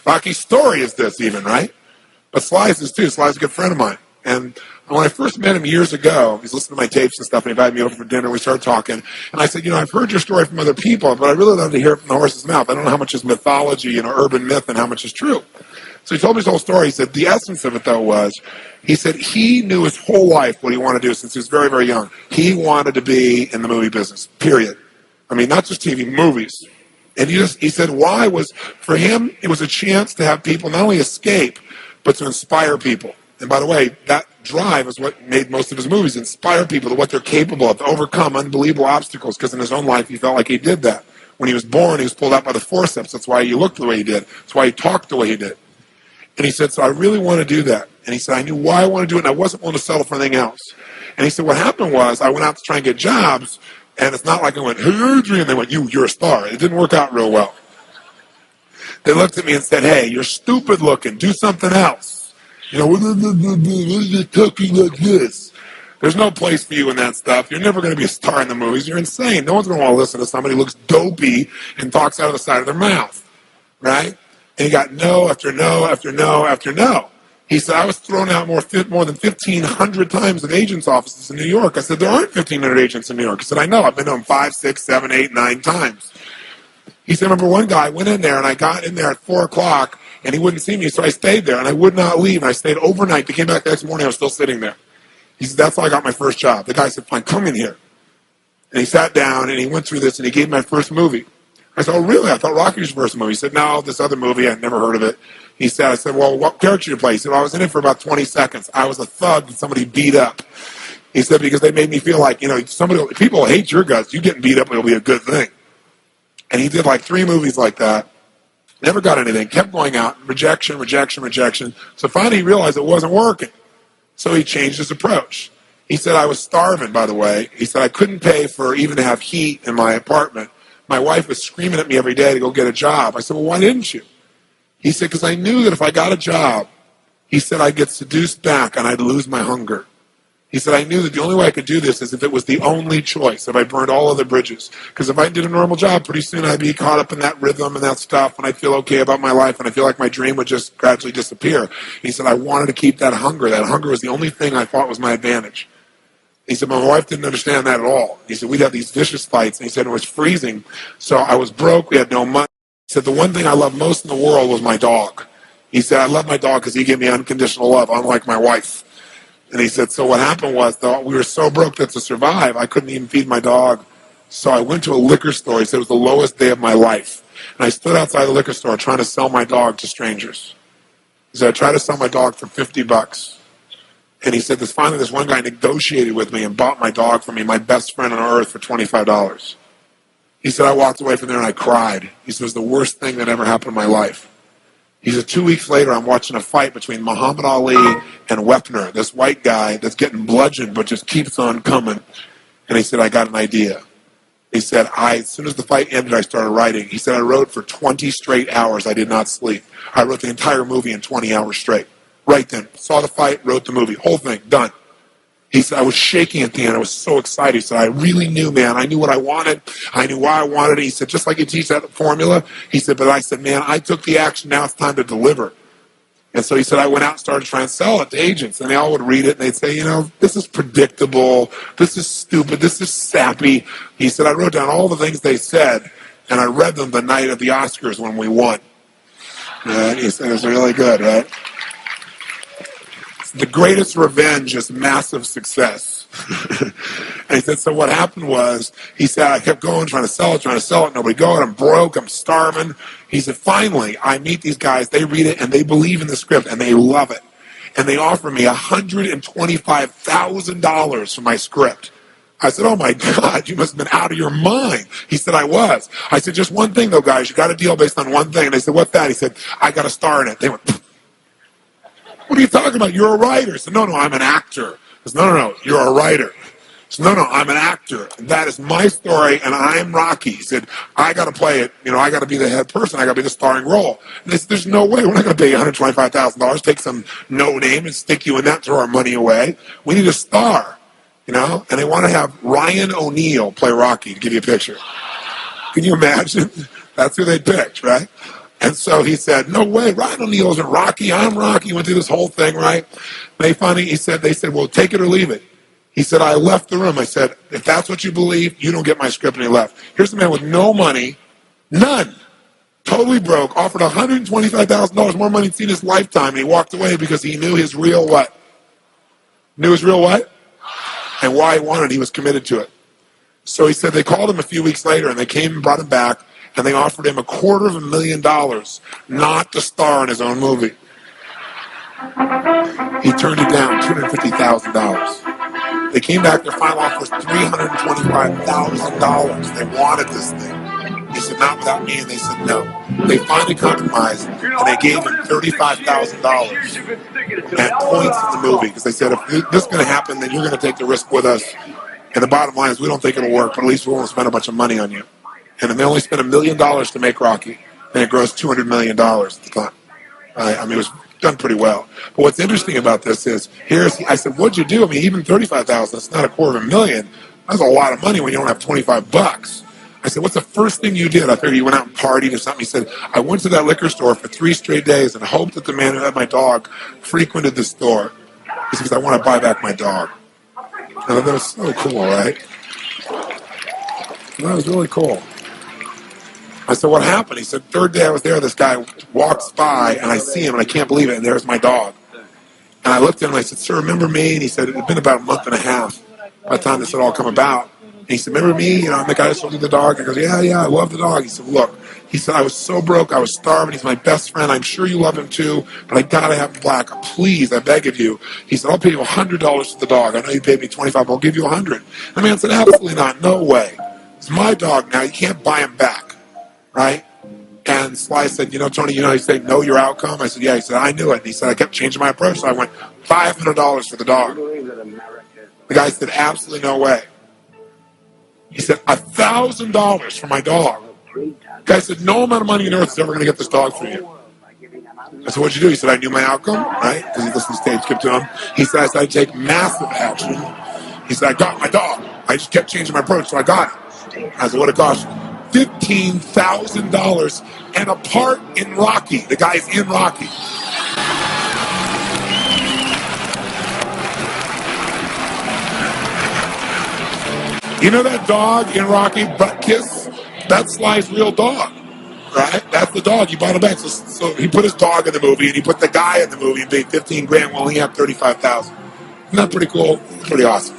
Rocky's story is this even, right? But Sly's is too. Sly's a good friend of mine. And when I first met him years ago, he's listening to my tapes and stuff, and he invited me over for dinner. We started talking. And I said, I've heard your story from other people, but I really love to hear it from the horse's mouth. I don't know how much is mythology, urban myth, and how much is true. So he told me his whole story. He said the essence of it, though, was, he said he knew his whole life what he wanted to do since he was very, very young. He wanted to be in the movie business, period. I mean, not just TV, movies. And he said why was, for him, it was a chance to have people not only escape, but to inspire people. And by the way, that drive is what made most of his movies, inspire people to what they're capable of, to overcome unbelievable obstacles, because in his own life he felt like he did that. When he was born, he was pulled out by the forceps. That's why he looked the way he did. That's why he talked the way he did. And he said, so I really want to do that. And he said, I knew why I wanted to do it, and I wasn't willing to settle for anything else. And he said, what happened was, I went out to try and get jobs, and it's not like I went, hey, Adrian, they went, you're a star. It didn't work out real well. They looked at me and said, hey, you're stupid looking. Do something else. What are you talking like this? There's no place for you in that stuff. You're never going to be a star in the movies. You're insane. No one's going to want to listen to somebody who looks dopey and talks out of the side of their mouth, right? And he got no after no after no after no. He said, I was thrown out more than 1,500 times at agents' offices in New York. I said, there aren't 1,500 agents in New York. He said, I know. I've been to them 5, 6, 7, 8, 9 times. He said, remember one guy went in there, and I got in there at 4 o'clock, and he wouldn't see me, so I stayed there, and I would not leave. And I stayed overnight. They came back the next morning. I was still sitting there. He said, that's how I got my first job. The guy said, fine, come in here. And he sat down, and he went through this, and he gave me my first movie. I said, oh, really? I thought Rocky was your first movie. He said, no, this other movie, I'd never heard of it. I said, well, what character did you play? He said, well, I was in it for about 20 seconds. I was a thug that somebody beat up. He said, because they made me feel like, people hate your guts. You getting beat up, it'll be a good thing. And he did like 3 movies like that. Never got anything. Kept going out. Rejection, rejection, rejection. So finally he realized it wasn't working. So he changed his approach. He said, I was starving, by the way. He said, I couldn't pay for even to have heat in my apartment. My wife was screaming at me every day to go get a job. I said, well, why didn't you? He said, because I knew that if I got a job, he said, I'd get seduced back and I'd lose my hunger. He said, I knew that the only way I could do this is if it was the only choice, if I burned all other bridges. Because if I did a normal job, pretty soon I'd be caught up in that rhythm and that stuff, and I'd feel okay about my life, and I feel like my dream would just gradually disappear. He said, I wanted to keep that hunger. That hunger was the only thing I thought was my advantage. He said, my wife didn't understand that at all. He said, we'd have these vicious fights, and he said, it was freezing. So I was broke, we had no money. He said, the one thing I loved most in the world was my dog. He said, I love my dog because he gave me unconditional love, unlike my wife. And he said, so what happened was, though, we were so broke that to survive, I couldn't even feed my dog. So I went to a liquor store. He said, it was the lowest day of my life. And I stood outside the liquor store trying to sell my dog to strangers. He said, I tried to sell my dog for $50. And he said, finally this one guy negotiated with me and bought my dog for me, my best friend on earth, for $25. He said, I walked away from there and I cried. He said, it was the worst thing that ever happened in my life. He said, 2 weeks later, I'm watching a fight between Muhammad Ali and Wepner, this white guy that's getting bludgeoned but just keeps on coming. And he said, I got an idea. He said, as soon as the fight ended, I started writing. He said, I wrote for 20 straight hours. I did not sleep. I wrote the entire movie in 20 hours straight. Right then. Saw the fight, wrote the movie. Whole thing. Done. He said, I was shaking at the end. I was so excited. He said, I really knew, man. I knew what I wanted. I knew why I wanted it. He said, just like you teach that formula. He said, but I said, man, I took the action. Now it's time to deliver. And so he said, I went out and started trying to sell it to agents. And they all would read it. And they'd say, this is predictable. This is stupid. This is sappy. He said, I wrote down all the things they said. And I read them the night of the Oscars when we won. And he said, it was really good, right? The greatest revenge is massive success. And he said, so what happened was, he said, I kept going, trying to sell it, nobody going, I'm broke, I'm starving. He said, finally, I meet these guys, they read it, and they believe in the script, and they love it. And they offer me $125,000 for my script. I said, oh my God, you must have been out of your mind. He said, I was. I said, just one thing though, guys, you got a deal based on one thing. And they said, what's that? He said, I got a star in it. They went, pfft. What are you talking about? You're a writer. I said, no, I'm an actor. I said, no, you're a writer. I said, no, I'm an actor. That is my story, and I'm Rocky. He said, I got to play it. I got to be the head person. I got to be the starring role. And they said, there's no way. We're not going to pay you $125,000, take some no name and stick you in that, throw our money away. We need a star, And they want to have Ryan O'Neal play Rocky, to give you a picture. Can you imagine? That's who they picked, right? And so he said, no way, Ryan O'Neal isn't Rocky. I'm Rocky. He went through this whole thing, right? They said, well, take it or leave it. He said, I left the room. I said, if that's what you believe, you don't get my script. And he left. Here's a man with no money, none, totally broke, offered $125,000 more money in his lifetime. And he walked away because he knew his real what? Knew his real what? And why he wanted it. He was committed to it. So he said they called him a few weeks later, and they came and brought him back, and they offered him $250,000 not to star in his own movie. He turned it down, $250,000. They came back, their final offer was $325,000. They wanted this thing. He said, not without me, and they said no. They finally compromised, and they gave him $35,000 at points in the movie, because they said, if this is going to happen, then you're going to take the risk with us. And the bottom line is, we don't think it'll work, but at least we won't spend a bunch of money on you. And then they only spent $1 million to make Rocky, and it grossed $200 million at the time. I mean, it was done pretty well. But what's interesting about this is, I said, what'd you do? I mean, even $35,000, that's not $250,000. That's a lot of money when you don't have $25. I said, what's the first thing you did? I figured you went out and partied or something. He said, I went to that liquor store for 3 straight days and hoped that the man who had my dog frequented the store. He said, because I want to buy back my dog. And that was so cool, right? That was really cool. I said, what happened? He said, third day I was there, this guy walks by, and I see him, and I can't believe it, and there's my dog. And I looked at him, and I said, sir, remember me? And he said, it had been about a month and a half by the time this had all come about. And he said, remember me? I'm the guy that sold you the dog. I goes, yeah, I love the dog. He said, look, he said, I was so broke, I was starving. He's my best friend. I'm sure you love him too, but I got to have him black. Please, I beg of you. He said, I'll pay you $100 for the dog. I know you paid me $25, but I'll give you $100. And the man said, absolutely not. No way. It's my dog now. You can't buy him back. Right? And Sly said, Tony, he said, know your outcome? I said, yeah. He said, I knew it. And he said, I kept changing my approach. So I went, $500 for the dog. The guy said, absolutely no way. He said, $1,000 for my dog. The guy said, no amount of money on earth is ever going to get this dog for you. I said, what'd you do? He said, I knew my outcome, right? Because he listened to stage, kept to him. He said, I said, I'd take massive action. He said, I got my dog. I just kept changing my approach, so I got it. I said, what it cost you? $15,000 and a part in Rocky. The guy's in Rocky. You know that dog in Rocky, Butt Kiss? That's Sly's real dog, right? That's the dog. He bought it back. So he put his dog in the movie, and he put the guy in the movie and paid $15,000 while he had $35,000. Isn't that pretty cool? Pretty awesome.